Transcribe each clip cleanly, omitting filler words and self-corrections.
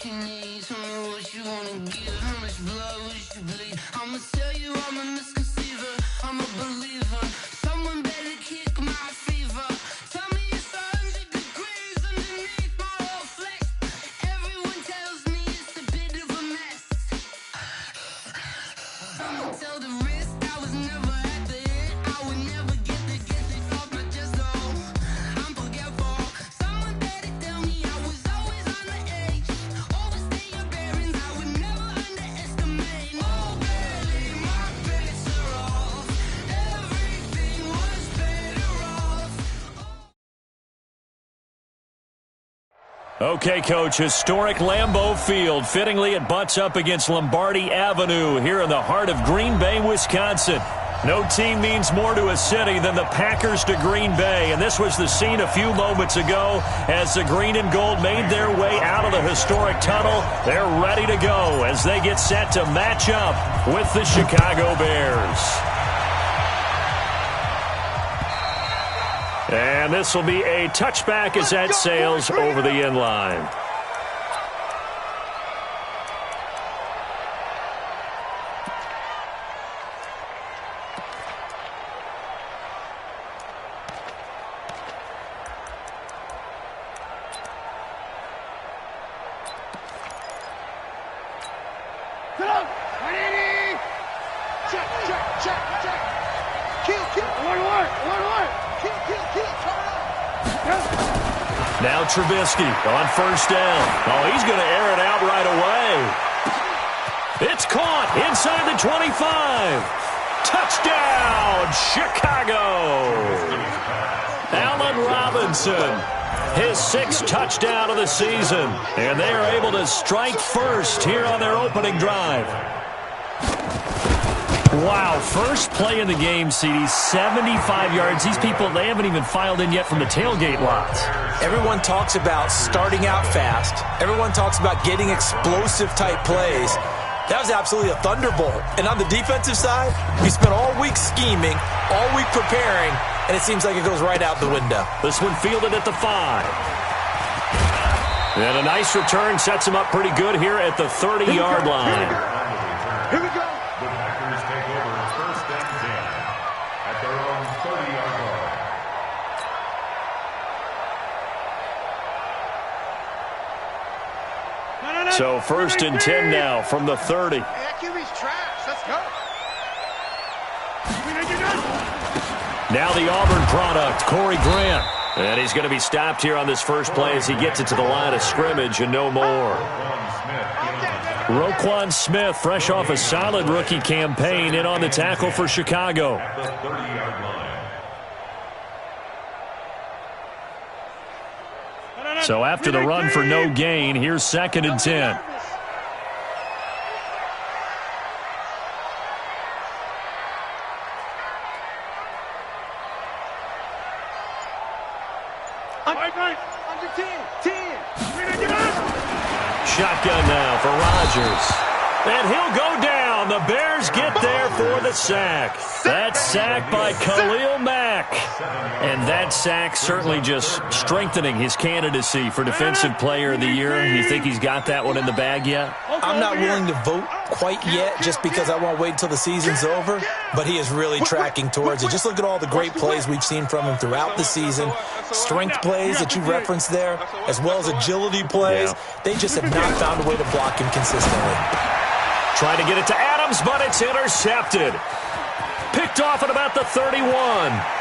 you need. Tell me what you wanna give. How much blood would you bleed? I'ma tell you I'm a misconceiver. I'm a believer. Someone better kick my fever. Tell me it's 100 degrees underneath my whole flesh. Everyone tells me it's a bit of a mess. Someone tell the risk I was never at the end. I would never get it off my chest though. I'm forgetful. Someone better tell me I was always on the edge. Overstay your bearings, I would never underestimate. Oh baby, my bets are off. Everything was better off. Okay, Coach, historic Lambeau Field. Fittingly, it butts up against Lombardi Avenue here in the heart of Green Bay, Wisconsin. No team means more to a city than the Packers to Green Bay, and this was the scene a few moments ago as the green and gold made their way out of the historic tunnel. They're ready to go as they get set to match up with the Chicago Bears. And this will be a touchback as that sails over the end line. Now Trubisky on first down. Oh, he's going to air it out right away. It's caught inside the 25. Touchdown, Chicago. Allen Robinson, his 6th touchdown of the season. And they are able to strike first here on their opening drive. Wow, first play in the game, CD, 75 yards. These people, they haven't even filed in yet from the tailgate lots. Everyone talks about starting out fast. Everyone talks about getting explosive-type plays. That was absolutely a thunderbolt. And on the defensive side, we spent all week scheming, all week preparing, and it seems like it goes right out the window. This one fielded at the 5. And a nice return sets him up pretty good here at the 30-yard line. Here we go. The Packers take over first and 10 at their own 30-yard line. So first and 10 now from the 30. QB's trash. Let's go. Now the Auburn product, Corey Grant. And he's going to be stopped here on this first play as he gets it to the line of scrimmage and no more. Roquan Smith, fresh off a solid rookie campaign, in on the tackle for Chicago. So after the run for no gain, here's 2nd and 10. Shotgun now for Rodgers. And he'll go down. The Bears get there for the sack. That sack by Khalil Mack. And that sack certainly just strengthening his candidacy for Defensive Player of the Year. You think he's got that one in the bag yet? I'm not willing to vote quite yet just because I want to wait until the season's over, but he is really tracking towards it. Just look at all the great plays we've seen from him throughout the season. Strength plays that you referenced there, as well as agility plays. Yeah. They just have not found a way to block him consistently. Trying to get it to Adams, but it's intercepted. Picked off at about the 31.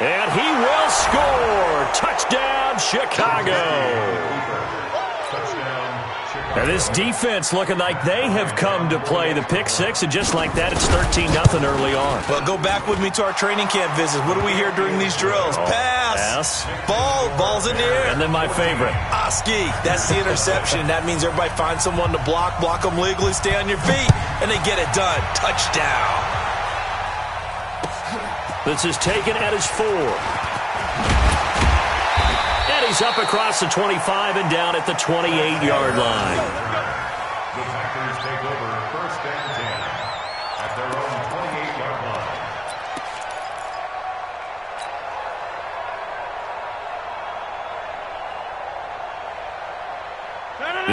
And he will score. Touchdown, Chicago. And this defense looking like they have come to play the pick six, and just like that, it's 13-0 early on. Well, go back with me to our training camp visits. What do we hear during these drills? Pass. Ball's in the air. And then my favorite. Oski. That's the interception. That means everybody finds someone to block them legally, stay on your feet, and they get it done. Touchdown. This is taken at his 4. And he's up across the 25 and down at the 28-yard line. The Packers take over first and 10 at their own 28-yard line.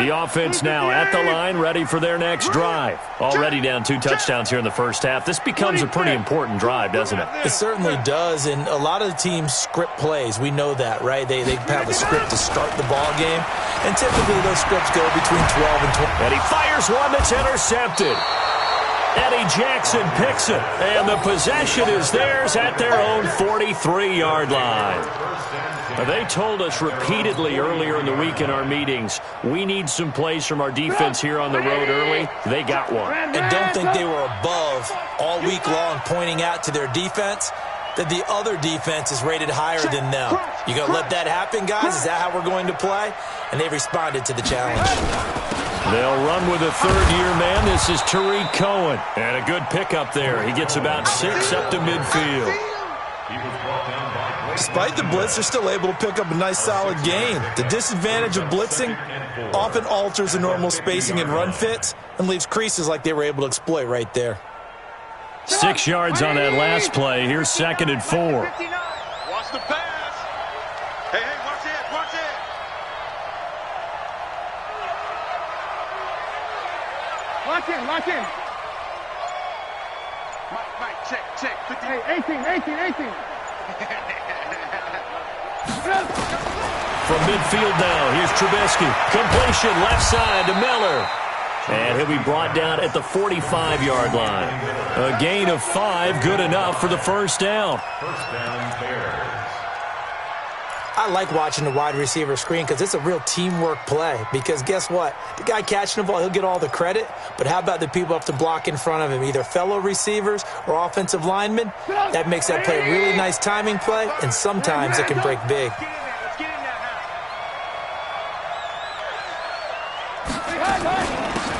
The offense now at the line, ready for their next drive. Already down 2 touchdowns here in the first half. This becomes a pretty important drive, doesn't it? It certainly does, and a lot of the teams script plays. We know that, right? They have a script to start the ball game, and typically those scripts go between 12 and 20. And he fires one that's intercepted. Eddie Jackson picks it, and the possession is theirs at their own 43-yard line. They told us repeatedly earlier in the week in our meetings, we need some plays from our defense here on the road early. They got one. And don't think they were above all week long pointing out to their defense that the other defense is rated higher than them. You going to let that happen, guys? Is that how we're going to play? And they responded to the challenge. They'll run with a third-year man. This is Tariq Cohen. And a good pickup there. He gets about 6 up to midfield. Despite the blitz, they're still able to pick up a nice, solid gain. The disadvantage of blitzing often alters the normal spacing and run fits and leaves creases like they were able to exploit right there. 6 yards on that last play. Here's 2nd and 4. Watch the pass. Hey, watch it, watch it. Lock in. Mike, check. Hey, 18. From midfield now, here's Trubisky. Completion left side to Miller. And he'll be brought down at the 45-yard line. A gain of 5, good enough for the first down. First down, Bears. I like watching the wide receiver screen because it's a real teamwork play. Because guess what? The guy catching the ball, he'll get all the credit. But how about the people up to block in front of him, either fellow receivers or offensive linemen? That makes that play a really nice timing play, and sometimes it can break big.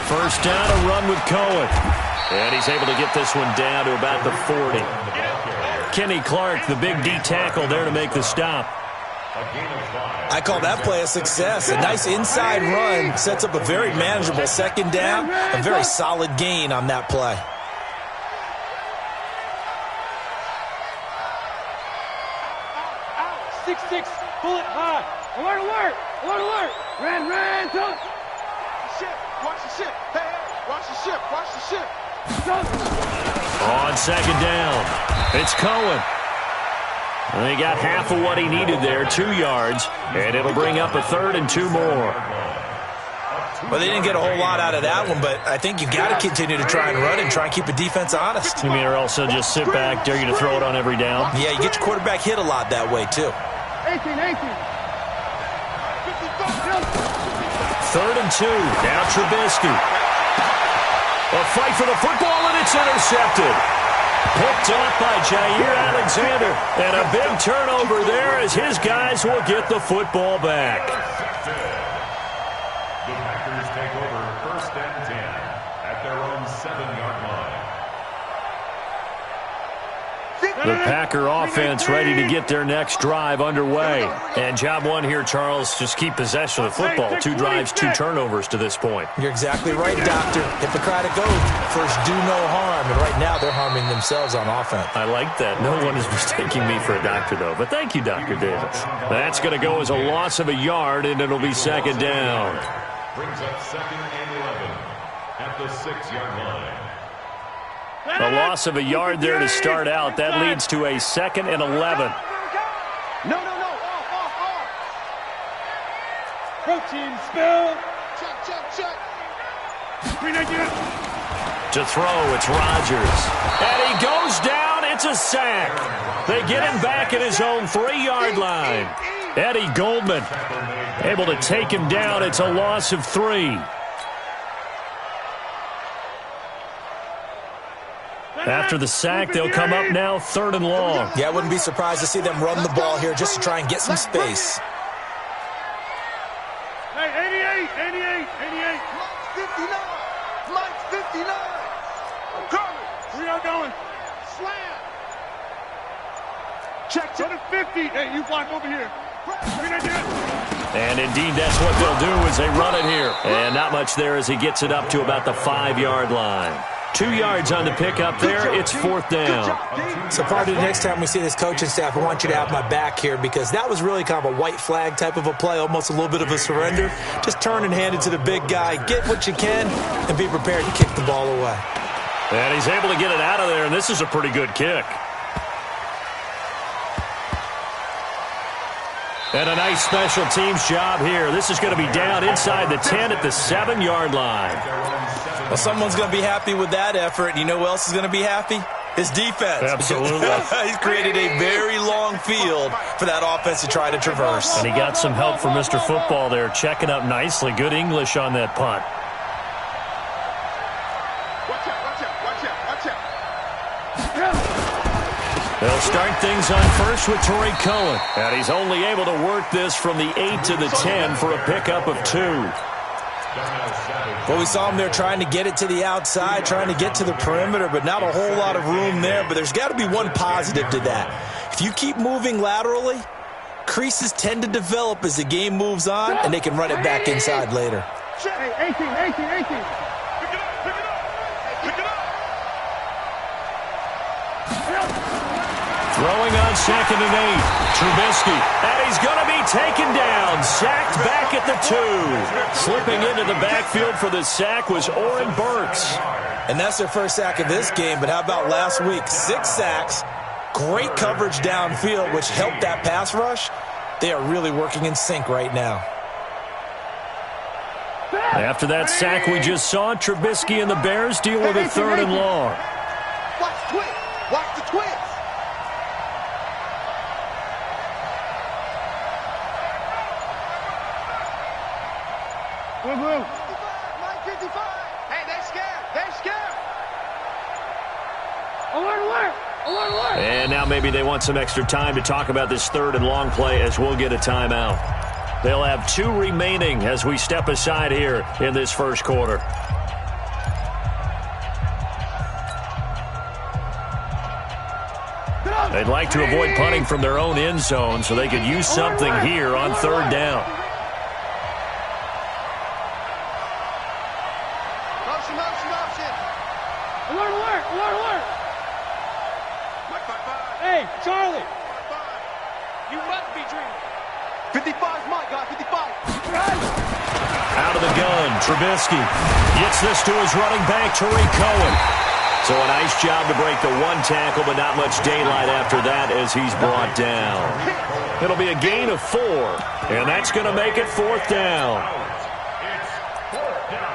First down, a run with Cohen. And he's able to get this one down to about the 40. Kenny Clark, the big D tackle there to make the stop. I call that play a success. A nice inside run sets up a very manageable second down. A very solid gain on that play. Out. 6-6, pull it high. Alert. Ran, don't. Watch the ship. Hey, watch the ship. On second down, it's Cohen. And he got half of what he needed there, 2 yards, and it'll bring up a 3rd and 2 more. Well, they didn't get a whole lot out of that one, but I think you got to continue to try and run and try and keep the defense honest. You mean, or also just sit back, dare you to throw it on every down? Yeah, you get your quarterback hit a lot that way, too. 3rd and 2, now Trubisky. A fight for the football, and it's intercepted. Picked off by Jair Alexander. And a big turnover there as his guys will get the football back. The Packers take over 1st and 10 at their own 7-yard line. The Packer offense ready to get their next drive underway. And job 1 here, Charles, just keep possession of the football. 2 drives, 2 turnovers to this point. You're exactly right, Doctor. Hippocratic oath. First, do no harm. And right now, they're harming themselves on offense. I like that. No one is mistaking me for a doctor, though. But thank you, Dr. Davis. That's going to go as a loss of a yard, and it'll be 2nd down. Brings up 2nd and 11 at the 6-yard line. A loss of a yard there to start out. That leads to a 2nd and 11. No. Off. Protein spill. Check. To throw, it's Rodgers. And he goes down. It's a sack. They get him back at his own 3-yard line. Eddie Goldman able to take him down. It's a loss of 3. After the sack, they'll come up now 3rd and long. Yeah, I wouldn't be surprised to see them run the ball here just to try and get some space. Hey, 88. Mike's 59. I'm coming. We are going. Slam. Check to the 50. Hey, you block over here. And indeed, that's what they'll do as they run it here. And not much there as he gets it up to about the 5-yard line. 2 yards on the pickup there. It's 4th down. So part of the next time we see this coaching staff, I want you to have my back here because that was really kind of a white flag type of a play, almost a little bit of a surrender. Just turn and hand it to the big guy, get what you can, and be prepared to kick the ball away. And he's able to get it out of there, and this is a pretty good kick. And a nice special teams job here. This is going to be down inside the 10 at the 7-yard line. Well, someone's going to be happy with that effort. And you know who else is going to be happy? His defense. Absolutely. He's created a very long field for that offense to try to traverse. And he got some help from Mr. Football there, checking up nicely. Good English on that punt. Watch out, watch out, watch out, watch out. They'll start things on first with Torrey Cohen. And he's only able to work this from the 8 to the 10 for a pickup of 2. Well, we saw him there trying to get it to the outside, trying to get to the perimeter, but not a whole lot of room there. But there's got to be one positive to that. If you keep moving laterally, creases tend to develop as the game moves on, and they can run it back inside later. Hey, 18. Pick it up, pick it up. Pick it up. Throwing on 2nd and 8. Trubisky. And he's going to be taken down. Sacked back at the 2. Slipping into the backfield for the sack was Oren Burks. And that's their first sack of this game, but how about last week? 6 sacks, great coverage downfield, which helped that pass rush. They are really working in sync right now. After that sack we just saw, Trubisky and the Bears deal with a 3rd and long. Watch the twist. Watch the twist. Blue, blue. 55, line 55. Hey, they're scared. They're scared. Alert, alert. Alert, alert. And now maybe they want some extra time to talk about this 3rd and long play as we'll get a timeout. They'll have 2 remaining as we step aside here in this first quarter. They'd like to avoid punting from their own end zone so they could use something here on 3rd down. Motion. Alert, alert. Alert, alert. Mike 55. Hey, Charlie. 55. You must be dreaming. 55's Mike, guy. 55. Out of the gun, Trubisky gets this to his running back, Torrey Cohen. So a nice job to break the 1 tackle, but not much daylight after that as he's brought down. It'll be a gain of 4, and that's going to make it 4th down. It's 4th down.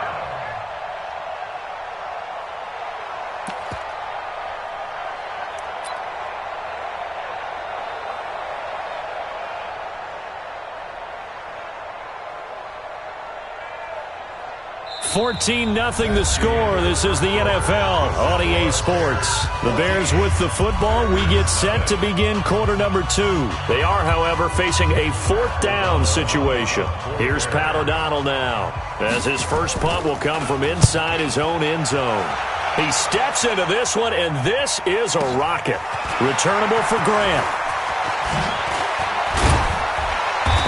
14-0 the score. This is the NFL on EA Sports. The Bears with the football. We get set to begin quarter number 2. They are, however, facing a 4th down situation. Here's Pat O'Donnell now, as his first punt will come from inside his own end zone. He steps into this one, and this is a rocket. Returnable for Grant.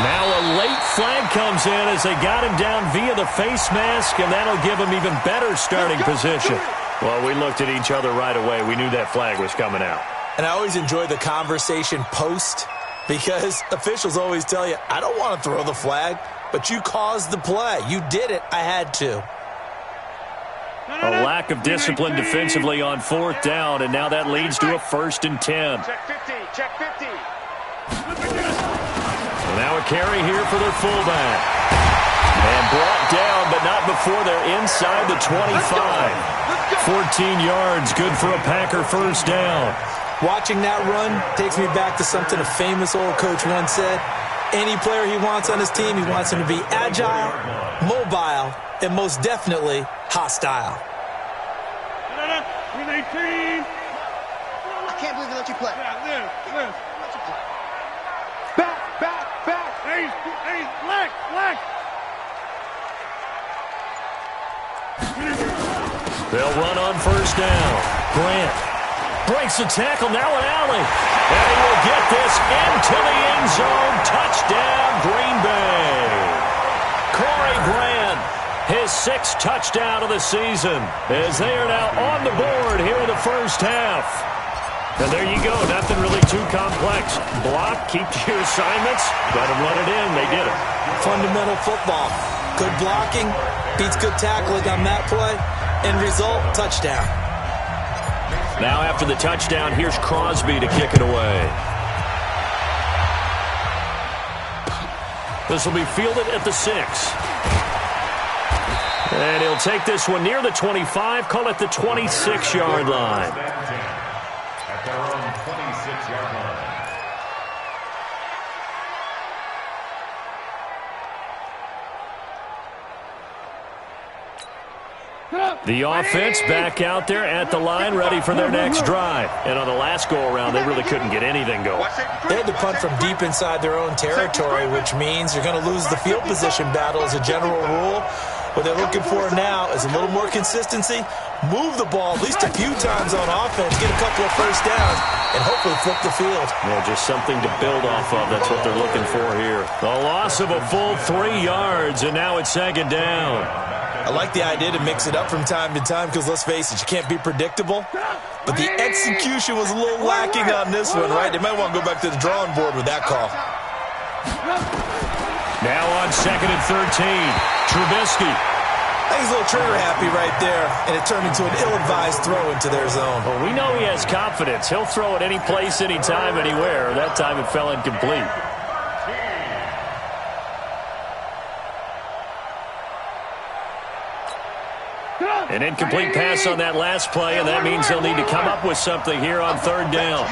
Now a late flag comes in as they got him down via the face mask, and that'll give him even better starting position. Well, we looked at each other right away. We knew that flag was coming out. And I always enjoy the conversation post because officials always tell you, I don't want to throw the flag, but you caused the play. You did it. I had to. A lack of discipline defensively on 4th down, and now that leads to a 1st and 10. Check 50. Check 50. Now a carry here for their fullback. And brought down, but not before they're inside the 25. 14 yards, good for a Packer first down. Watching that run takes me back to something a famous old coach once said. Any player he wants on his team, he wants him to be agile, mobile, and most definitely hostile. 18. I can't believe they let you play. Live. Back. Hey, black. They'll run on first down. Grant breaks the tackle, now an alley. And he will get this into the end zone. Touchdown, Green Bay. Corey Grant his 6th touchdown of the season, as they are now on the board here in the first half. And there you go, nothing really too complex. Block, keep to your assignments, let them run it in. They did it. Fundamental football. Good blocking, beats good tackling on that play. End result, touchdown. Now after the touchdown, here's Crosby to kick it away. This will be fielded at the 6. And he'll take this one near the 25, call it the 26-yard line. At their own 26-yard line. The offense back out there at the line, ready for their next drive. And on the last go-around, they really couldn't get anything going. They had to punt from deep inside their own territory, which means you're going to lose the field position battle as a general rule. What they're looking for now is a little more consistency, move the ball at least a few times on offense, get a couple of first downs, and hopefully flip the field. Well, just something to build off of. That's what they're looking for here. A loss of a full 3 yards, and now it's 2nd down. I like the idea to mix it up from time to time because, let's face it, you can't be predictable. But the execution was a little lacking on this one, right? They might want to go back to the drawing board with that call. Now on 2nd and 13, Trubisky. I think he's a little trigger happy right there, and it turned into an ill-advised throw into their zone. Well, we know he has confidence. He'll throw it any place, anytime, anywhere. That time it fell incomplete. An incomplete pass on that last play, and that means they'll need to come up with something here on 3rd down.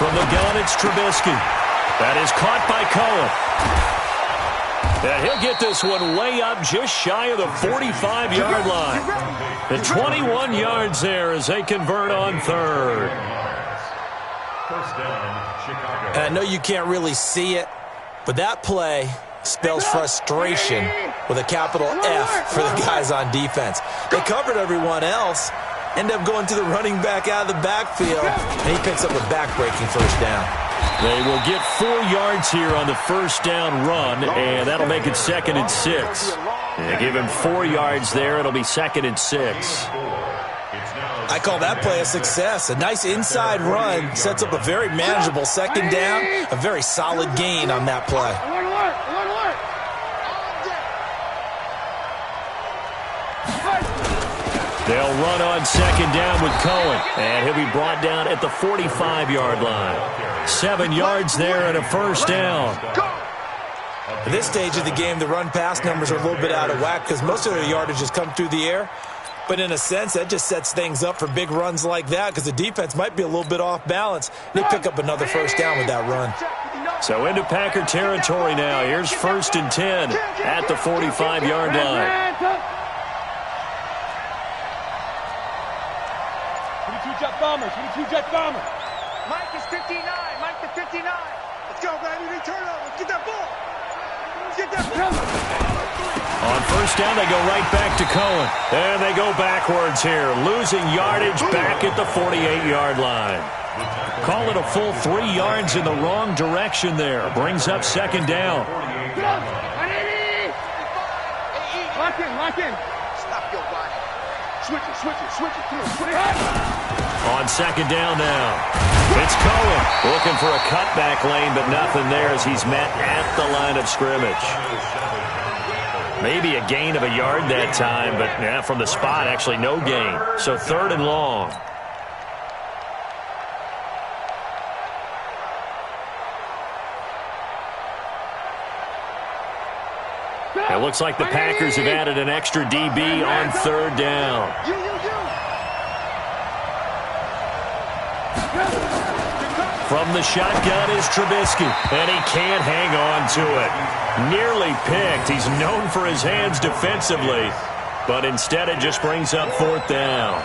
From the gun, it's Trubisky. That is caught by Cohen. And he'll get this one way up just shy of the 45-yard line. The 21 yards there as they convert on 3rd. First down, Chicago. And I know you can't really see it, but that play spells frustration with a capital F for the guys on defense. They covered everyone else, end up going to the running back out of the backfield, and he picks up a back-breaking first down. They will get 4 yards here on the first down run, and that'll make it 2nd and 6. They give him 4 yards there. It'll be 2nd and 6. I call that play a success. A nice inside run sets up a very manageable 2nd down, a very solid gain on that play. They'll run on 2nd down with Cohen, and he'll be brought down at the 45-yard line. 7 yards there and a first down. At this stage of the game, the run-pass numbers are a little bit out of whack because most of their yardage has come through the air. But in a sense, that just sets things up for big runs like that because the defense might be a little bit off balance. They pick up another first down with that run. So into Packer territory now. Here's 1st and 10 at the 45-yard line. 22-jet bomber, 22-jet bomber. Mike is 59, Mike the 59. Let's go, baby, return over. Let's get that ball. Let's get that ball. On first down, they go right back to Cohen. And they go backwards here, losing yardage back at the 48-yard line. Call it a full 3 yards in the wrong direction there. Brings up 2nd down. Lock in, lock in. Stop your body. Switch it, switch it, switch it. Come on, switch it. On 2nd down now, it's Cohen looking for a cutback lane, but nothing there as he's met at the line of scrimmage. Maybe a gain of a yard that time, but yeah, from the spot, actually no gain. So 3rd and long. It looks like the Packers have added an extra DB on 3rd down. From the shotgun is Trubisky, and he can't hang on to it. Nearly picked. He's known for his hands defensively, but instead it just brings up 4th down.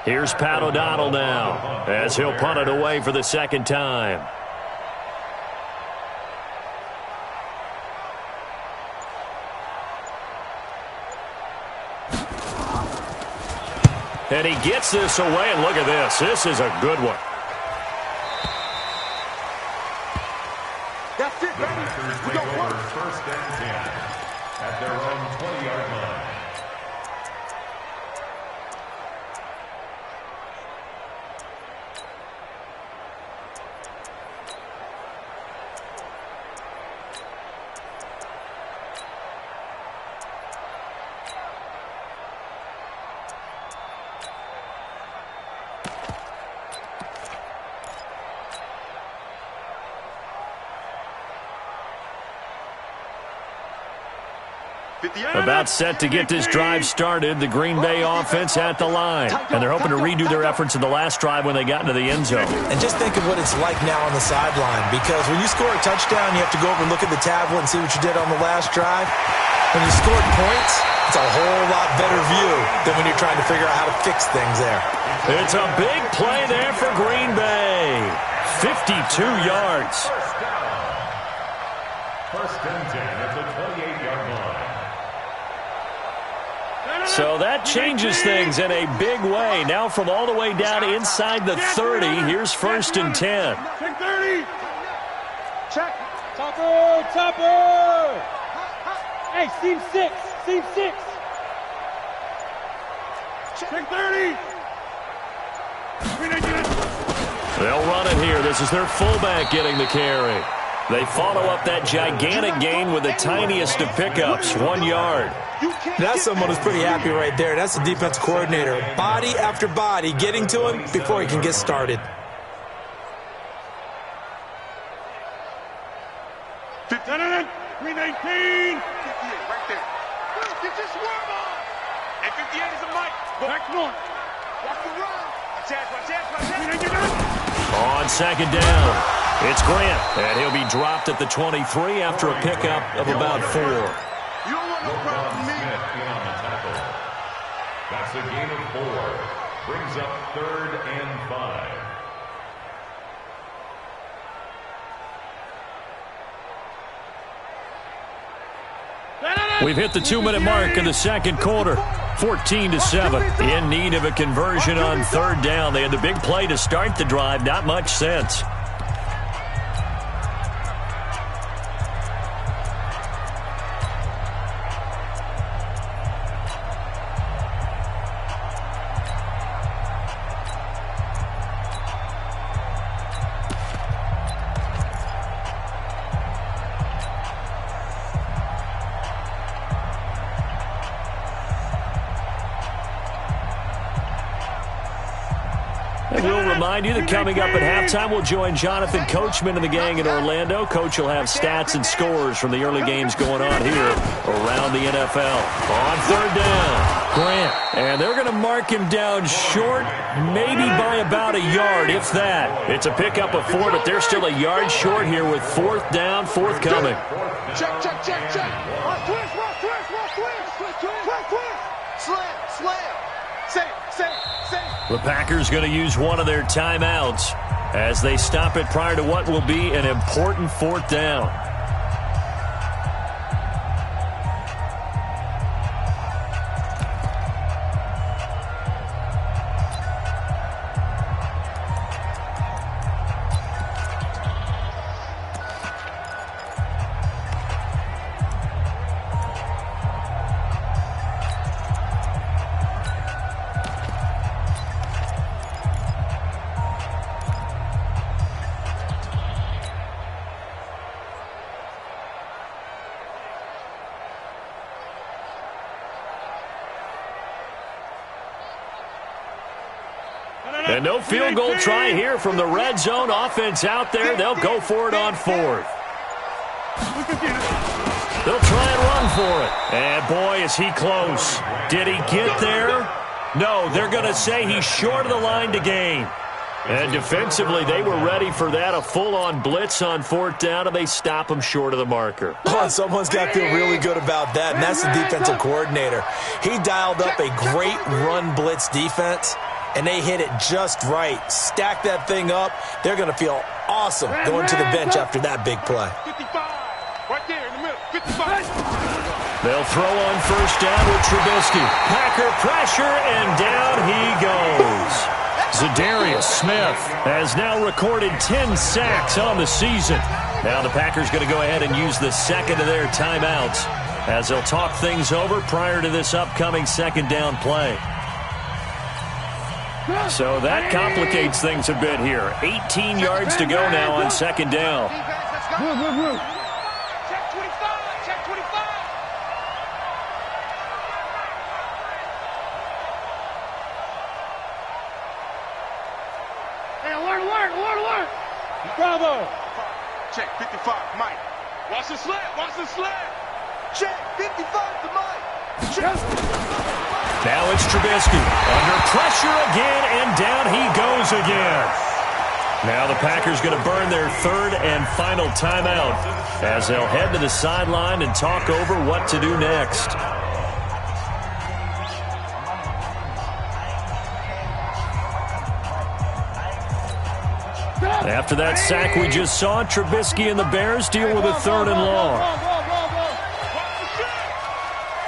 Here's Pat O'Donnell now, as he'll punt it away for the 2nd time. And he gets this away, and look at this. This is a good one. That's it, baby. We go work. First and 10 at their own 20-yard line. About set to get this drive started, the Green Bay offense at the line. And they're hoping to redo their efforts in the last drive when they got into the end zone. And just think of what it's like now on the sideline, because when you score a touchdown, you have to go over and look at the tablet and see what you did on the last drive. When you scored points, it's a whole lot better view than when you're trying to figure out how to fix things there. It's a big play there for Green Bay. 52 yards. First and 10 at the 28-yard line. So that changes things in a big way. Now from all the way down inside the 30, here's first and 10. Check 30. Check. Topper, topper. Hey, seam 6. Seam 6. Check 30. They'll run it here. This is their fullback getting the carry. They follow up that gigantic gain with the tiniest of pickups, 1 yard. That's someone who's pretty happy right there. That's the defense coordinator. Body after body getting to him before he can get started. 319. 58 right there. Get your swerve on. And 58 is a mic. Back north. Watch the run. Watch On second down, it's Grant, and he'll be dropped at the 23 after a pickup of about 4. You don't want no problem with me. On the tackle. That's a gain of 4. Brings up 3rd and 5. We've hit the 2-minute mark in the second quarter. 14-7. In need of a conversion on third down. They had the big play to start the drive. Not much sense. And we'll remind you that coming up at halftime, we'll join Jonathan Coachman and the gang in Orlando. Coach will have stats and scores from the early games going on here around the NFL. On third down, Grant. And they're going to mark him down short, maybe by about a yard, if that. It's a pickup of 4, but they're still a yard short here with fourth down, forthcoming. Check. Slam. The Packers going to use one of their timeouts as they stop it prior to what will be an important fourth down. And no field goal try here from the red zone offense out there. They'll go for it on fourth. They'll try and run for it. And boy, is he close. Did he get there? No, they're going to say he's short of the line to gain. And defensively, they were ready for that, a full-on blitz on fourth down, and they stop him short of the marker. Oh, someone's got to feel really good about that, and that's the defensive coordinator. He dialed up a great run blitz defense, and they hit it just right. Stack that thing up. They're going to feel awesome going to the bench after that big play. 55, right there in the middle, 55. They'll throw on first down with Trubisky. Packer pressure, and down he goes. Zadarius Smith has now recorded 10 sacks on the season. Now the Packers going to go ahead and use the second of their timeouts as they'll talk things over prior to this upcoming second down play. So that complicates things a bit here. 18 yards to go now on second down. Check 25. Check 25. Hey, alert. Bravo. Check 55, Mike. Watch the slant. Check 55 to Mike. Check. Now it's Trubisky. Under pressure again, and down he goes again. Now the Packers going to burn their third and final timeout as they'll head to the sideline and talk over what to do next. After that sack we just saw, Trubisky and the Bears deal with a third and long.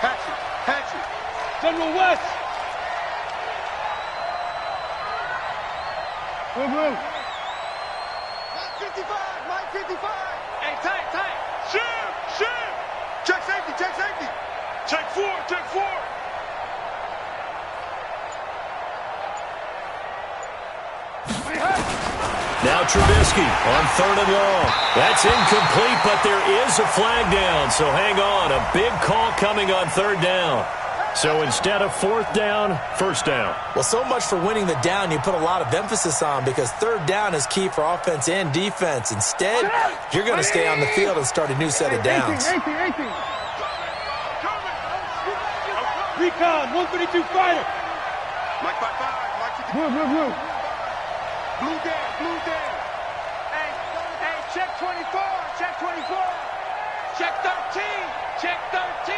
Hatchet. General West. Move. Mike 55. Hey, tight. Shoot. Check safety. Check four. Now Trubisky on third and long. That's incomplete, but there is a flag down, so hang on. A big call coming on third down. So instead of fourth down, first down. Well, so much for winning the down you put a lot of emphasis on because third down is key for offense and defense. Instead, you're going to stay on the field and start a new set of downs. 18. Recon, 132 fighter. Mike 55. Mike 55. Move. Blue down. Hey, check 24. Check 13. Check 13.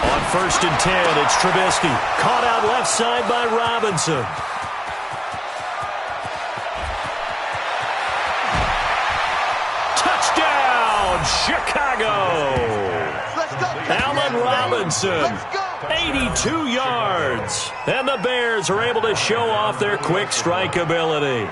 On first and 10, it's Trubisky. Caught out left side by Robinson. Touchdown, Chicago! Allen Robinson, 82 yards. And the Bears are able to show off their quick strike ability.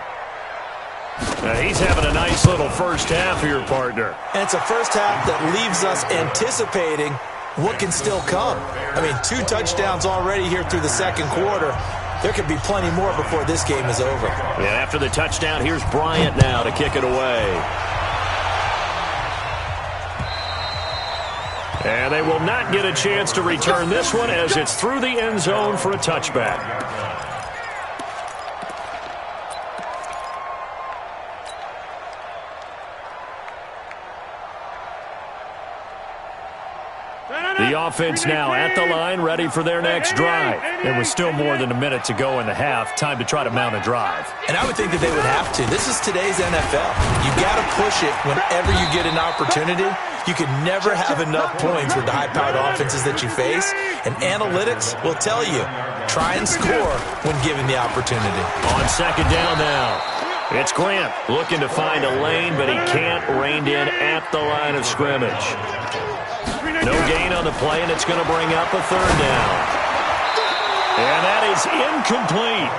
Now he's having a nice little first half here, partner. And it's a first half that leaves us anticipating what can still come. I mean, 2 touchdowns already here through the second quarter. There could be plenty more before this game is over. And after the touchdown, here's Bryant now to kick it away. And they will not get a chance to return this one as it's through the end zone for a touchback. The offense now at the line, ready for their next drive. There was still more than a minute to go in the half. Time to try to mount a drive. And I would think that they would have to. This is today's NFL. You got to push it whenever you get an opportunity. You can never have enough points with the high-powered offenses that you face. And analytics will tell you, try and score when given the opportunity. On second down now, it's Grant looking to find a lane, but he can't rein in at the line of scrimmage. No gain on the play, and it's going to bring up a third down. And that is incomplete.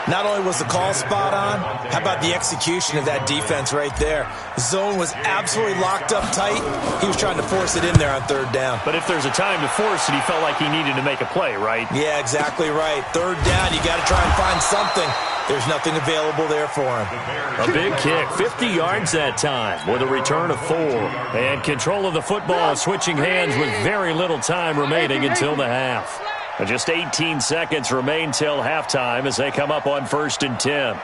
Not only was the call spot on, how about the execution of that defense right there? Zone was absolutely locked up tight. He was trying to force it in there on third down. But if there's a time to force it, he felt like he needed to make a play, right? Yeah, exactly right. Third down, you got to try and find something. There's nothing available there for him. A big kick, 50 yards that time with a return of 4. And control of the football switching hands with very little time remaining until the half. Just 18 seconds remain till halftime as they come up on first and 10.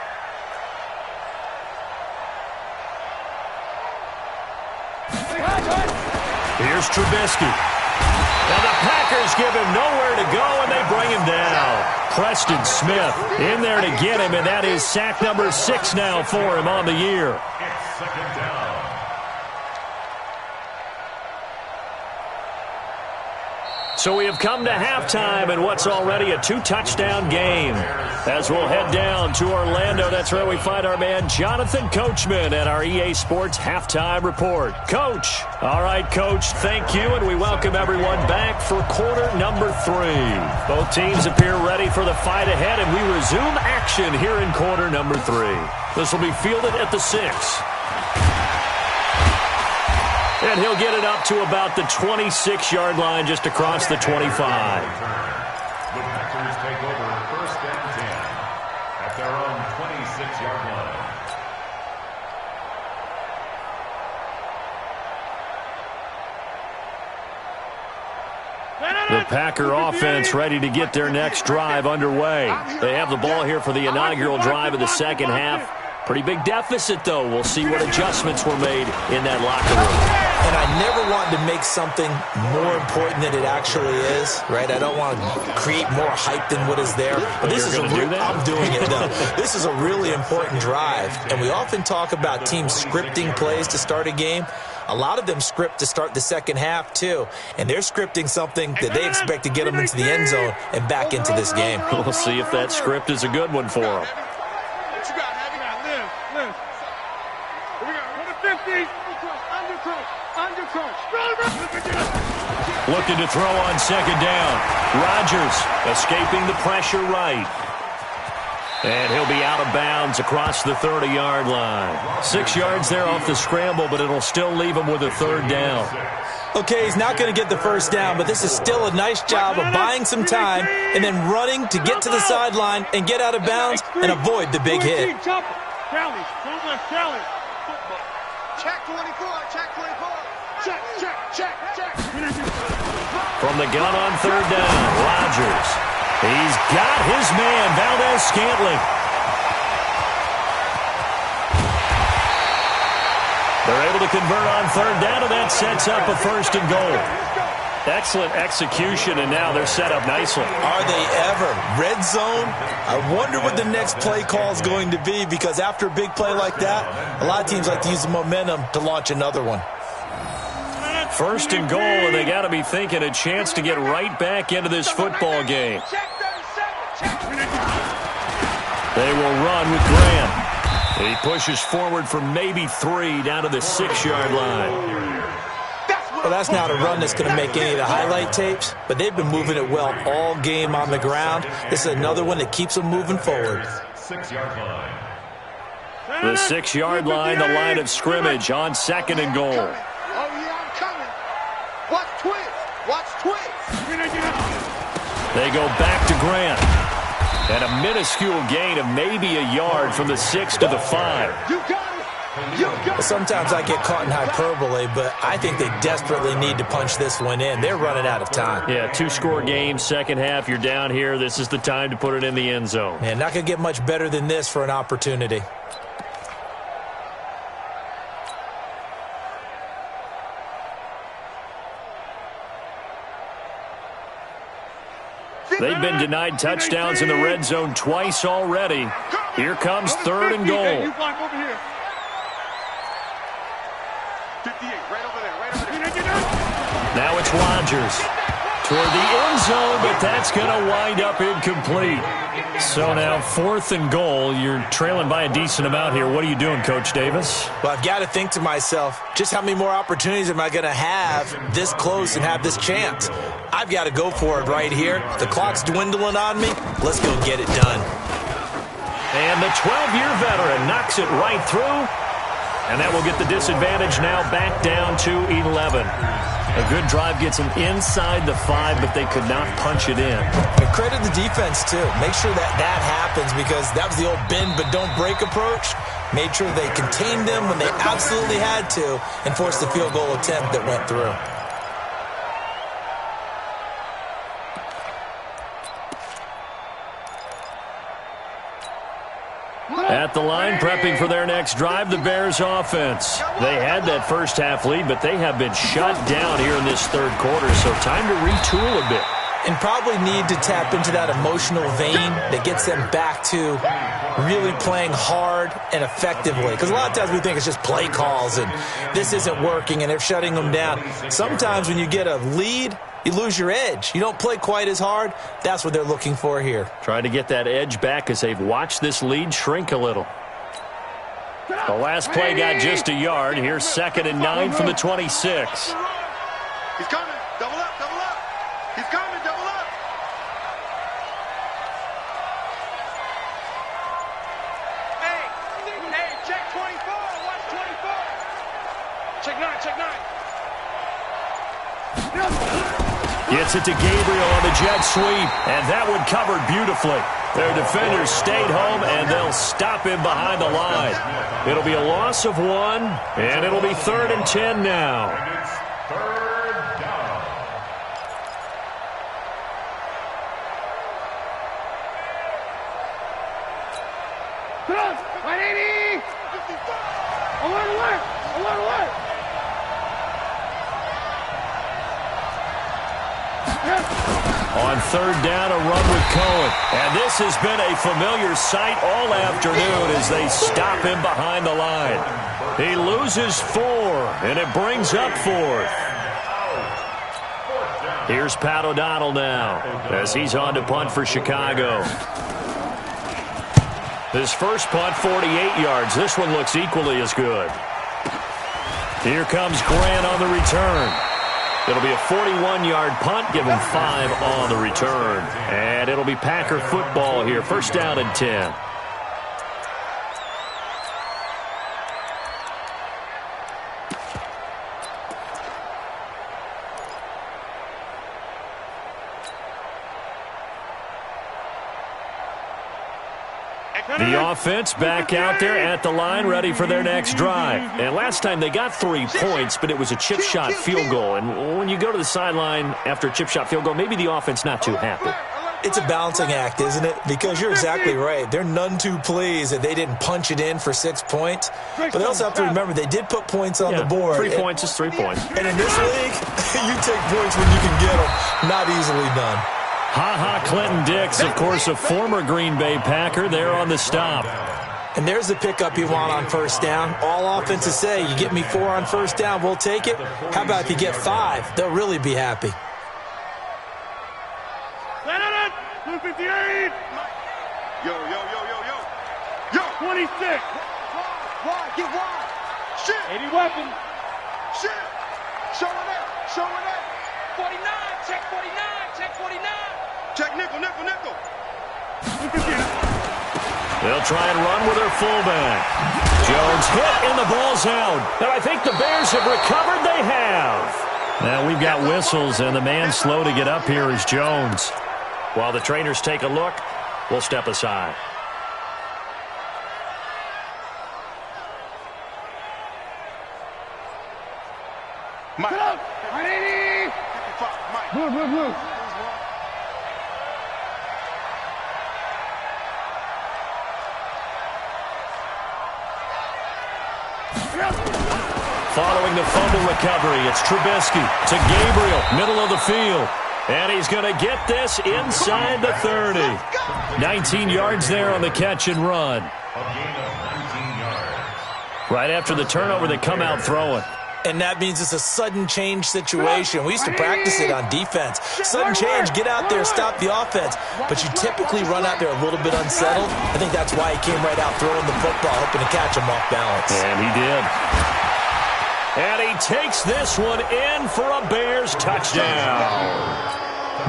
Here's Trubisky. Now the Packers give him nowhere to go, and they bring him down. Preston Smith in there to get him, and that is sack number 6 now for him on the year. It's second down. So we have come to halftime in what's already a 2-touchdown game. As we'll head down to Orlando, that's where we find our man Jonathan Coachman at our EA Sports Halftime Report. Coach. All right, Coach, thank you, and we welcome everyone back for quarter number 3. Both teams appear ready for the fight ahead, and we resume action here in quarter number 3. This will be fielded at the 6. And he'll get it up to about the 26-yard line, just across the 25. The Packers take over 1st and 10 at their own 26-yard line. The Packer offense ready to get their next drive underway. They have the ball here for the inaugural drive of the second half. Pretty big deficit, though. We'll see what adjustments were made in that locker room. And I never want to make something more important than it actually is, right? I don't want to create more hype than what is there. But this is I'm doing it, though. This is a really important drive. And we often talk about teams scripting plays to start a game. A lot of them script to start the second half, too. And they're scripting something that they expect to get them into the end zone and back into this game. We'll see if that script is a good one for them. Looking to throw on second down. Rodgers escaping the pressure right. And he'll be out of bounds across the 30-yard line. 6 yards there off the scramble, but it'll still leave him with a 3rd down. Okay, he's not going to get the first down, but this is still a nice job of buying some time and then running to get to the sideline and get out of bounds and avoid the big hit. Check 24, check 24. Check. From the gun on 3rd down, Rodgers. He's got his man, Valdez-Scantling. They're able to convert on 3rd down, and that sets up a 1st and goal. Excellent execution, and now they're set up nicely. Are they ever? Red zone? I wonder what the next play call is going to be, because after a big play like that, a lot of teams like to use the momentum to launch another one. 1st and goal, and they got to be thinking a chance to get right back into this football game. They will run with Grant. He pushes forward for maybe 3 down to the 6-yard line. Well, that's not a run that's going to make any of the highlight tapes, but they've been moving it well all game on the ground. This is another one that keeps them moving forward. 6-yard line. The 6-yard line, the line of scrimmage on 2nd and goal. Watch twist. They go back to Grant. And a minuscule gain of maybe a yard from the 6 to the 5. Sometimes I get caught in hyperbole, but I think they desperately need to punch this one in. They're running out of time. Yeah, 2-score game, second half, you're down here. This is the time to put it in the end zone. Man, not going to get much better than this for an opportunity. They've been denied touchdowns in the red zone twice already. Here comes 3rd and goal. Now it's Rodgers toward the end zone, but that's going to wind up incomplete. So now 4th and goal. You're trailing by a decent amount here. What are you doing, Coach Davis? Well, I've got to think to myself, just how many more opportunities am I going to have this close and have this chance? I've got to go for it right here. The clock's dwindling on me. Let's go get it done. And the 12-year veteran knocks it right through. And that will get the disadvantage now back down to 11. A good drive gets them inside the 5, but they could not punch it in. And credit the defense, too. Make sure that happens, because that was the old bend but don't break approach. Made sure they contained them when they absolutely had to and forced the field goal attempt that went through. At the line, prepping for their next drive, the Bears offense. They had that first half lead, but they have been shut down here in this 3rd quarter, so time to retool a bit. And probably need to tap into that emotional vein that gets them back to really playing hard and effectively. Because a lot of times we think it's just play calls and this isn't working and they're shutting them down. Sometimes when you get a lead, You lose your edge. You don't play quite as hard. That's what they're looking for here. Trying to get that edge back as they've watched this lead shrink a little. The last play got just a yard. Here's 2nd and 9 from the 26. He's coming. Double up, double up. He's coming, double up. Hey, check 24. Watch 24. Check 9, check 9. Gets it to Gabriel on the jet sweep, and that one covered beautifully. Their defenders stayed home, and they'll stop him behind the line. It'll be a loss of 1, and it'll be 3rd and 10 now. And it's 3rd down. Cross, 180. Alert, alert, alert, alert. On 3rd down, a run with Cohen. And this has been a familiar sight all afternoon as they stop him behind the line. He loses 4, and it brings up 4th. Here's Pat O'Donnell now as he's on to punt for Chicago. His first punt, 48 yards. This one looks equally as good. Here comes Grant on the return. It'll be a 41-yard punt, give him 5 on the return. And it'll be Packer football here, 1st down and 10. The offense back out there at the line, ready for their next drive. And last time they got 3 points, but it was a chip shot field goal. And when you go to the sideline after a chip shot field goal, maybe the offense not too happy. It's a balancing act, isn't it? Because you're exactly right. They're none too pleased that they didn't punch it in for 6 points. But they also have to remember they did put points on the board. 3 points is 3 points. And in this league, you take points when you can get them. Not easily done. Ha-ha, Clinton Dix, of course, a former Green Bay Packer, there on the stop. And there's the pickup you want on 1st down. All offenses say, you get me 4 on 1st down, we'll take it. How about if you get 5? They'll really be happy. 258. Yo. 26. Wide, get wide. Shit. 80 weapon. Shit. Showing it. 49. Check 49. Check 49. Check nickel. They'll try and run with their fullback. Jones hit and the ball's out. And I think the Bears have recovered. They have. Now we've got whistles, and the man slow to get up here is Jones. While the trainers take a look, we'll step aside. Mike. 180. Mike. Move. Following the fumble recovery, it's Trubisky to Gabriel, middle of the field. And he's going to get this inside the 30. 19 yards there on the catch and run. Right after the turnover, they come out throwing. And that means it's a sudden change situation. We used to practice it on defense. Sudden change, get out there, stop the offense. But you typically run out there a little bit unsettled. I think that's why he came right out throwing the football, hoping to catch him off balance. And he did. And he takes this one in for a Bears touchdown.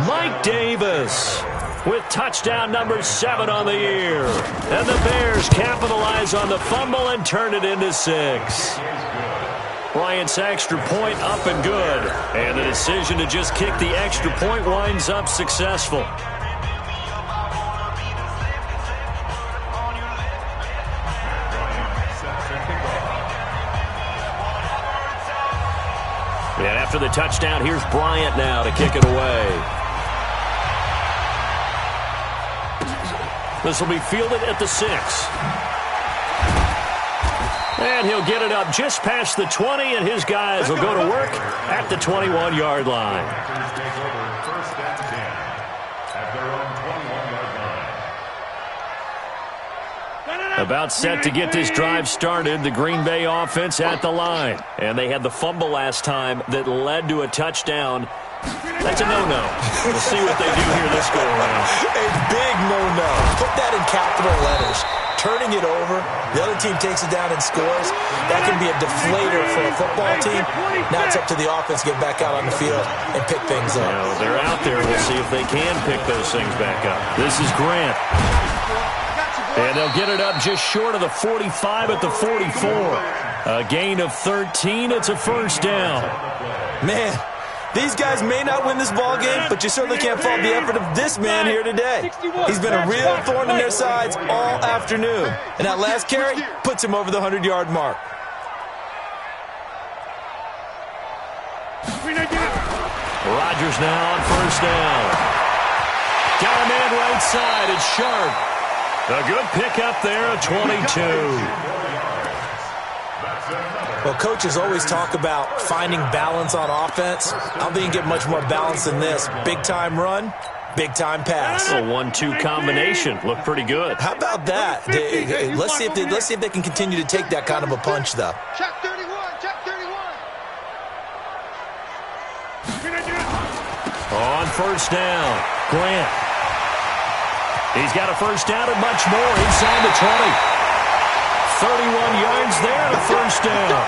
Mike Davis with touchdown number 7 on the year. And the Bears capitalize on the fumble and turn it into 6. Bryant's extra point up and good. And the decision to just kick the extra point winds up successful. And after the touchdown, here's Bryant now to kick it away. This will be fielded at the 6. And he'll get it up just past the 20, and his guys will go to work at the 21-yard line. Packers take over 1st and 10 at their own 21-yard line. About set to get this drive started, the Green Bay offense at the line. And they had the fumble last time that led to a touchdown. That's a no-no. We'll see what they do here this go-around. A big no-no. Put that in capital letters. Turning it over, the other team takes it down and scores. That can be a deflator for a football team. Now it's up to the offense to get back out on the field and pick things up. Well, they're out there. We'll see if they can pick those things back up. This is Grant. And they'll get it up just short of the 45 at the 44. A gain of 13. It's a first down. Man, these guys may not win this ball game, but you certainly can't fault the effort of this man here today. He's been a real thorn in their sides all afternoon. And that last carry puts him over the 100-yard mark. Rodgers now on first down. Got a man right side. It's Sharp. A good pickup there at 22. Well, coaches always talk about finding balance on offense. I don't think you get much more balance than this. Big-time run, big-time pass. A 1-2 combination. Looked pretty good. How about that? Let's see if they can continue to take that kind of a punch, though. Check 31, check 31. On first down, Grant. He's got a first down and much more inside the 20. 31 yards there, a first down.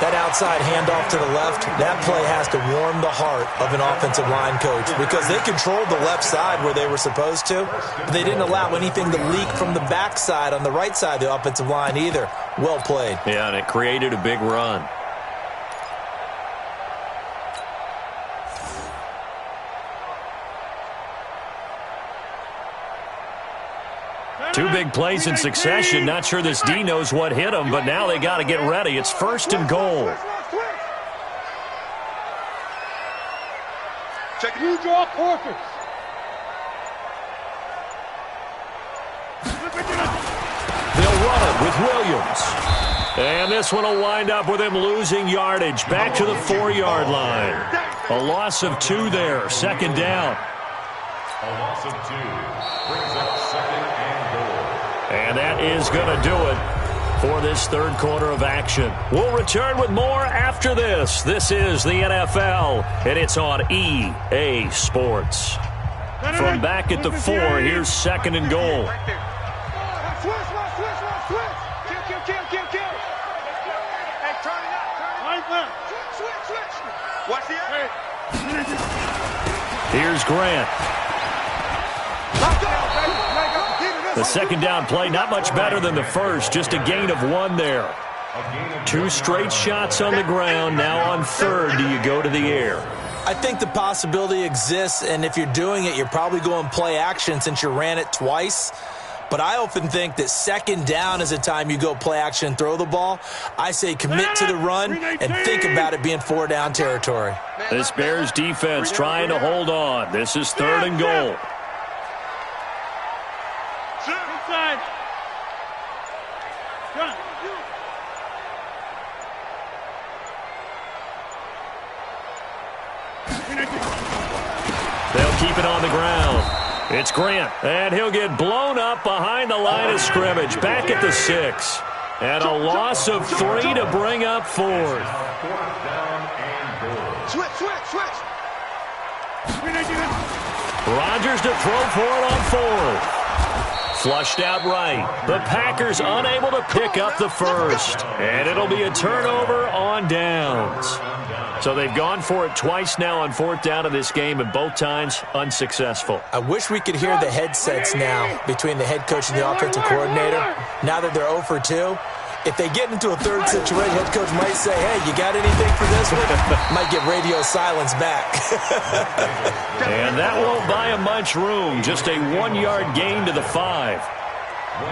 That outside handoff to the left, that play has to warm the heart of an offensive line coach because they controlled the left side where they were supposed to, but they didn't allow anything to leak from the backside on the right side of the offensive line either. Well played. Yeah, and it created a big run. Two big plays in succession. Not sure this D knows what hit him, but now they got to get ready. It's first and goal. Check new draw quarters. They'll run it with Williams. And this one will wind up with him losing yardage. Back to the 4-yard line. A loss of 2 there. Second down. A loss of 2 brings up second and goal. And that is going to do it for this third quarter of action. We'll return with more after this. This is the NFL, and it's on EA Sports. From back at the 4, here's second and goal. Switch. Kill. Hey, turn it up. Switch. Watch the eye. Here's Grant. The second down play, not much better than the first, just a gain of 1 there. 2 straight shots on the ground. Now on third, do you go to the air? I think the possibility exists, and if you're doing it, you're probably going play action since you ran it twice. But I often think that second down is a time you go play action and throw the ball. I say commit to the run and think about it being 4-down territory. This Bears defense trying to hold on. This is third and goal. Inside. Run. They'll keep it on the ground. It's Grant, and he'll get blown up behind the line of scrimmage. Back at the 6. And a loss of 3 to bring up 4th. Switch. Rodgers to throw for it on 4th. Flushed out right. The Packers unable to pick up the first. And it'll be a turnover on downs. So they've gone for it twice now on 4th down in this game, and both times unsuccessful. I wish we could hear the headsets now between the head coach and the offensive coordinator. Now that they're 0 for 2, if they get into a third situation, head coach might say, hey, you got anything for this one? Might get radio silence back. And that won't buy him much room. Just a 1-yard gain to the 5.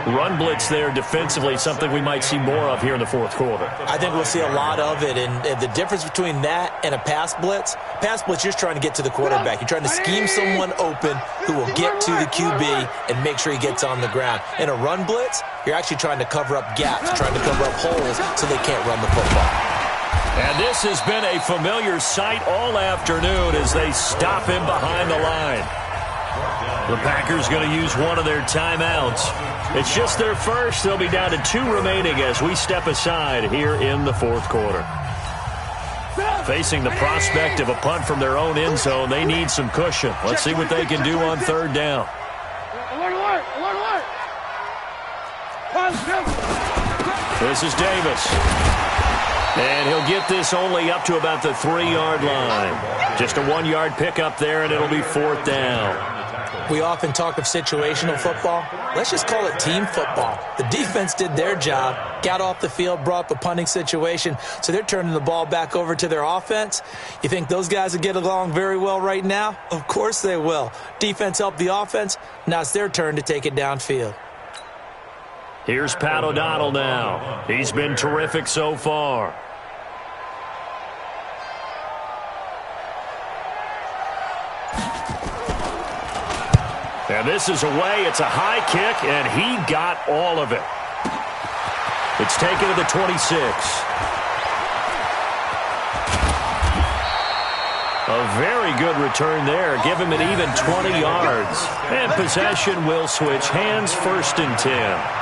Run blitz there defensively, something we might see more of here in the 4th quarter. I think we'll see a lot of it, and the difference between that and a pass blitz, you're just trying to get to the quarterback. You're trying to scheme someone open who will get to the QB and make sure he gets on the ground. In a run blitz, you're actually trying to cover up gaps, trying to cover up holes so they can't run the football. And this has been a familiar sight all afternoon as they stop him behind the line. The Packers going to use one of their timeouts. It's just their first. They'll be down to 2 remaining as we step aside here in the fourth quarter. Facing the prospect of a punt from their own end zone, they need some cushion. Let's see what they can do on third down. Alert, alert, alert, alert. This is Davis. And he'll get this only up to about the 3-yard line. Just a 1-yard pickup there, and it'll be fourth down. We often talk of situational football. Let's just call it team football. The defense did their job, got off the field, brought up a punting situation, so they're turning the ball back over to their offense. You think those guys will get along very well right now? Of course they will. Defense helped the offense. Now it's their turn to take it downfield. Here's Pat O'Donnell now. He's been terrific so far. And this is away. It's a high kick, and he got all of it. It's taken to the 26. A very good return there. Give him an even 20 yards. And possession will switch hands, 1st and 10.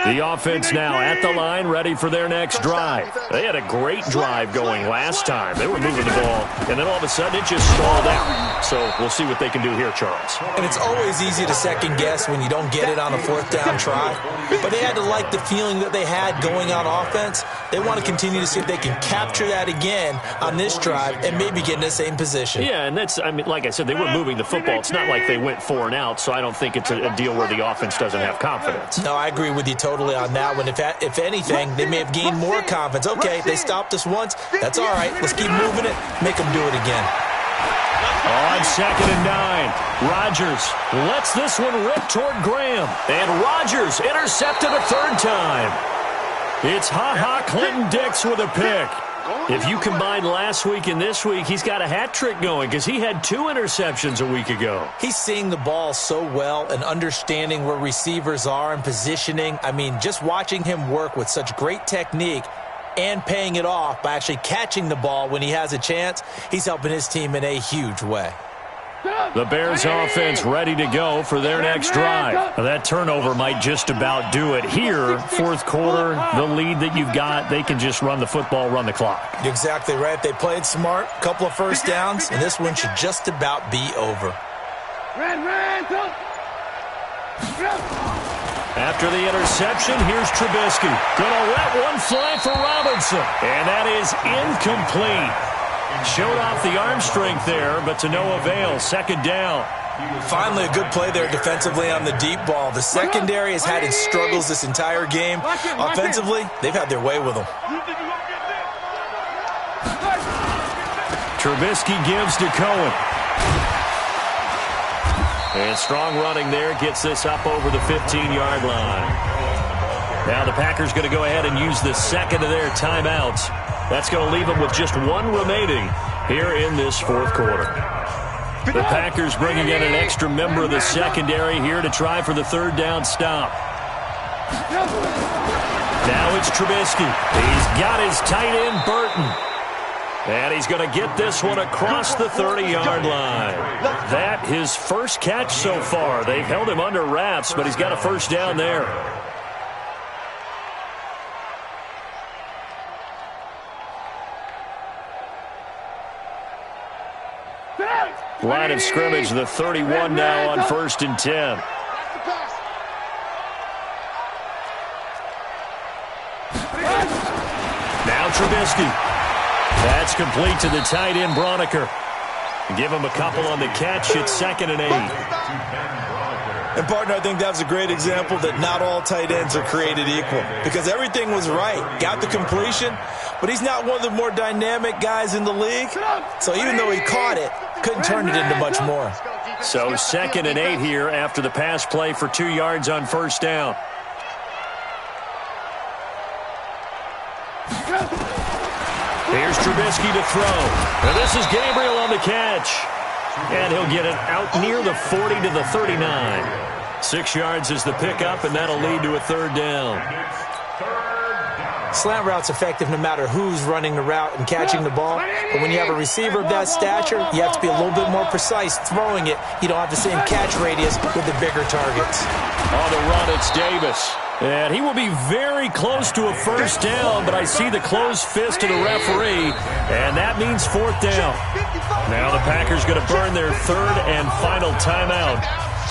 The offense now at the line, ready for their next drive. They had a great drive going last time. They were moving the ball, and then all of a sudden it just stalled out. So we'll see what they can do here, Charles. And it's always easy to second guess when you don't get it on a 4th down try. But they had to like the feeling that they had going on offense. They want to continue to see if they can capture that again on this drive and maybe get in the same position. Yeah, and that's, I mean, like I said, they were moving the football. It's not like they went 4 and out, so I don't think it's a deal where the offense doesn't have confidence. No, I agree with you totally on that one. If anything, they may have gained more confidence. Okay, they stopped us once. That's all right. Let's keep moving it. Make them do it again. On 2nd and 9, Rodgers lets this one rip toward Graham. And Rodgers intercepted a 3rd time. It's Clinton Dix with a pick. If you combine last week and this week, he's got a hat trick going because he had 2 interceptions a week ago. He's seeing the ball so well and understanding where receivers are and positioning. I mean, just watching him work with such great technique and paying it off by actually catching the ball when he has a chance, he's helping his team in a huge way. The Bears offense ready to go for their next drive. That turnover might just about do it. Here, 4th quarter, the lead that you've got, they can just run the football, run the clock. You're exactly right. They played smart, couple of 1st downs, and this one should just about be over. After the interception, here's Trubisky. Gonna let one fly for Robinson. And that is incomplete. Showed off the arm strength there, but to no avail. 2nd down. Finally, a good play there defensively on the deep ball. The secondary has had its struggles this entire game. Offensively, they've had their way with them. Trubisky gives to Cohen. And strong running there gets this up over the 15-yard line. Now the Packers going to go ahead and use the 2nd of their timeouts. That's going to leave them with just 1 remaining here in this 4th quarter. The Packers bringing in an extra member of the secondary here to try for the 3rd down stop. Now it's Trubisky. He's got his tight end, Burton. And he's going to get this one across the 30-yard line. That his first catch so far. They've held him under wraps, but he's got a 1st down there. Line of scrimmage, the 31 now on 1st and 10. Now Trubisky. That's complete to the tight end, Broniker. Give him a couple on the catch. It's 2nd and 8. And, partner, I think that was a great example that not all tight ends are created equal because everything was right. Got the completion, but he's not one of the more dynamic guys in the league. So even though he caught it, couldn't turn it into much more. So 2nd and 8 here after the pass play for 2 yards on first down. Here's Trubisky to throw. And this is Gabriel on the catch. And he'll get it out near the 40 to the 39. 6 yards is the pickup, and that'll lead to a 3rd down. Slant route's effective no matter who's running the route and catching the ball. But when you have a receiver of that stature, you have to be a little bit more precise throwing it. You don't have the same catch radius with the bigger targets. On the run, it's Davis. And he will be very close to a 1st down, but I see the closed fist of the referee, and that means 4th down. Now the Packers going to burn their 3rd and final timeout.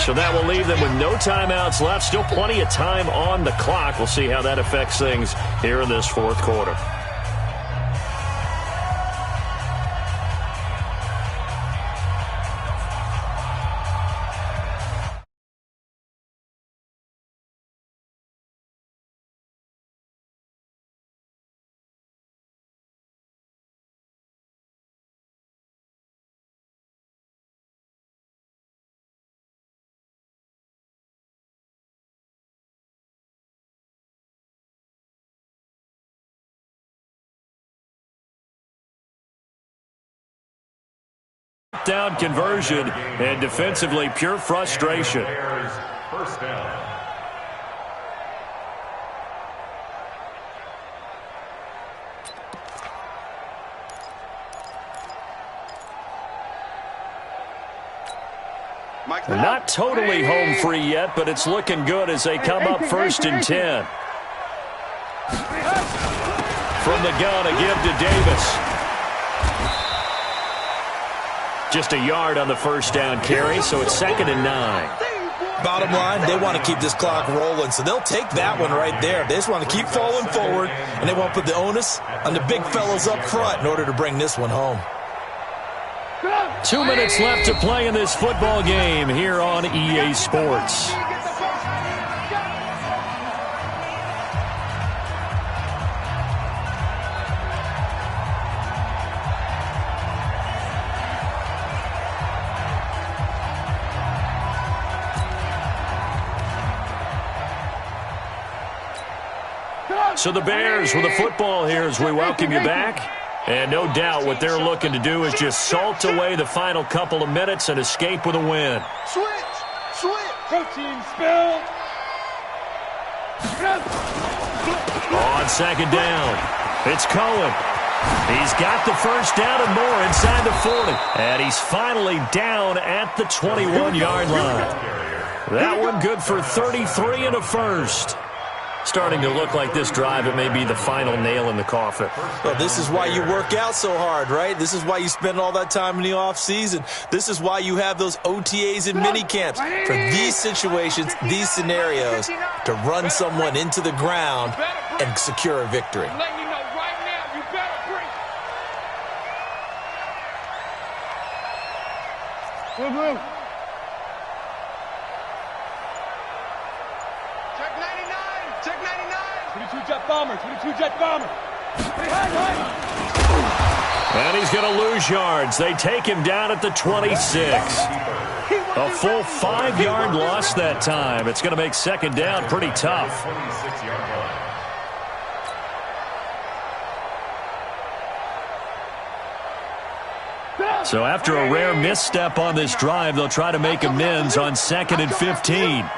So that will leave them with no timeouts left. Still plenty of time on the clock. We'll see how that affects things here in this 4th quarter. Down conversion, and defensively pure frustration. First down. They're not totally home free yet, but it's looking good as they come up 1st and 10. From the gun, a give to Davis. Just a yard on the 1st down carry, so it's 2nd and 9. Bottom line, they want to keep this clock rolling, so they'll take that one right there. They just want to keep falling forward, and they want to put the onus on the big fellas up front in order to bring this one home. 2 minutes left to play in this football game here on EA Sports. So the Bears with the football here as we welcome you back. And no doubt what they're looking to do is just salt away the final couple of minutes and escape with a win. Switch. Protein spill. On 2nd down, it's Cohen. He's got the 1st down and more inside the 40. And he's finally down at the 21-yard line. That one good for 33 and a 1st. Starting to look like this drive, it may be the final nail in the coffin. Well, this is why you work out so hard, right? This is why you spend all that time in the offseason. This is why you have those OTAs and mini camps. For these situations, these scenarios, to run someone into the ground and secure a victory. Jet bomber. And he's going to lose yards. They take him down at the 26. A full 5-yard loss that time. It's going to make 2nd down pretty tough. So after a rare misstep on this drive, they'll try to make amends on 2nd and 15.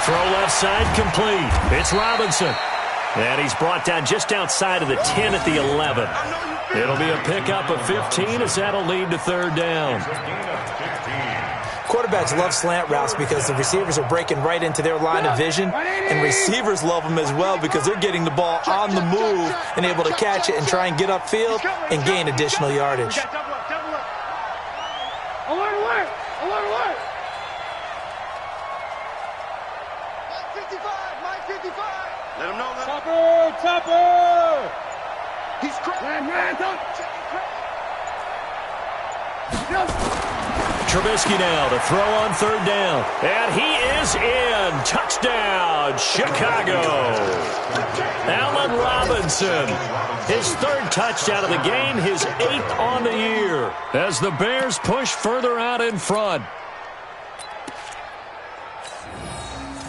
Throw left side complete. It's Robinson. And he's brought down just outside of the 10 at the 11. It'll be a pickup of 15 as that'll lead to 3rd down. Quarterbacks love slant routes because the receivers are breaking right into their line of vision, and receivers love them as well because they're getting the ball on the move and able to catch it and try and get upfield and gain additional yardage. Alert, alert! Alert, alert! Mike 55! Let him know. Topper! He's cracked. Man, Trubisky now to throw on third down. And he is in. Touchdown, Chicago. Allen Robinson. His third touchdown of the game, his 8th on the year. As the Bears push further out in front.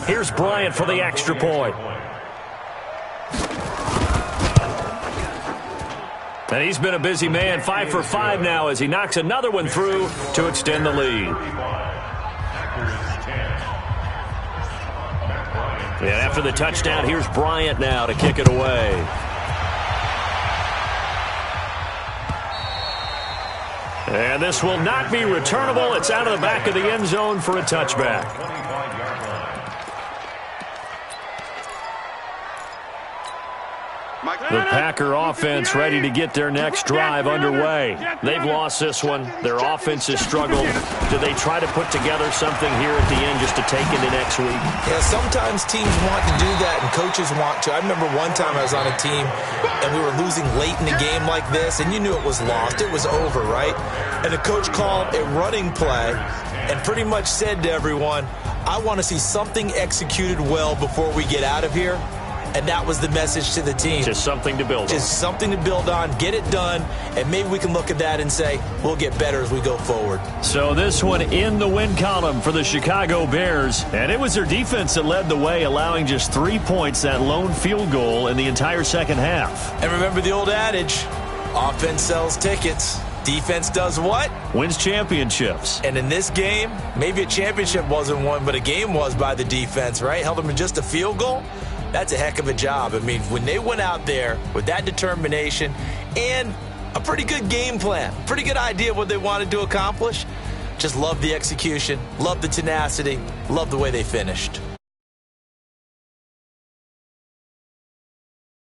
Here's Bryant for the extra point. And he's been a busy man, 5 for 5 now as he knocks another one through to extend the lead. And after the touchdown, here's Bryant now to kick it away. And this will not be returnable. It's out of the back of the end zone for a touchback. The Packer offense ready to get their next drive underway. They've lost this one. Their offense has struggled. Do they try to put together something here at the end just to take into next week? Yeah, sometimes teams want to do that and coaches want to. I remember one time I was on a team and we were losing late in the game like this, and you knew it was lost. It was over, right? And the coach called a running play and pretty much said to everyone, I want to see something executed well before we get out of here. And that was the message to the team. Just something to build on. Just something to build on, get it done, and maybe we can look at that and say, we'll get better as we go forward. So this one in the win column for the Chicago Bears. And it was their defense that led the way, allowing just 3 points, that lone field goal in the entire second half. And remember the old adage, offense sells tickets. Defense does what? Wins championships. And in this game, maybe a championship wasn't won, but a game was by the defense, right? Held them in just a field goal. That's a heck of a job. I mean, when they went out there with that determination and a pretty good game plan, pretty good idea of what they wanted to accomplish, just love the execution, love the tenacity, love the way they finished.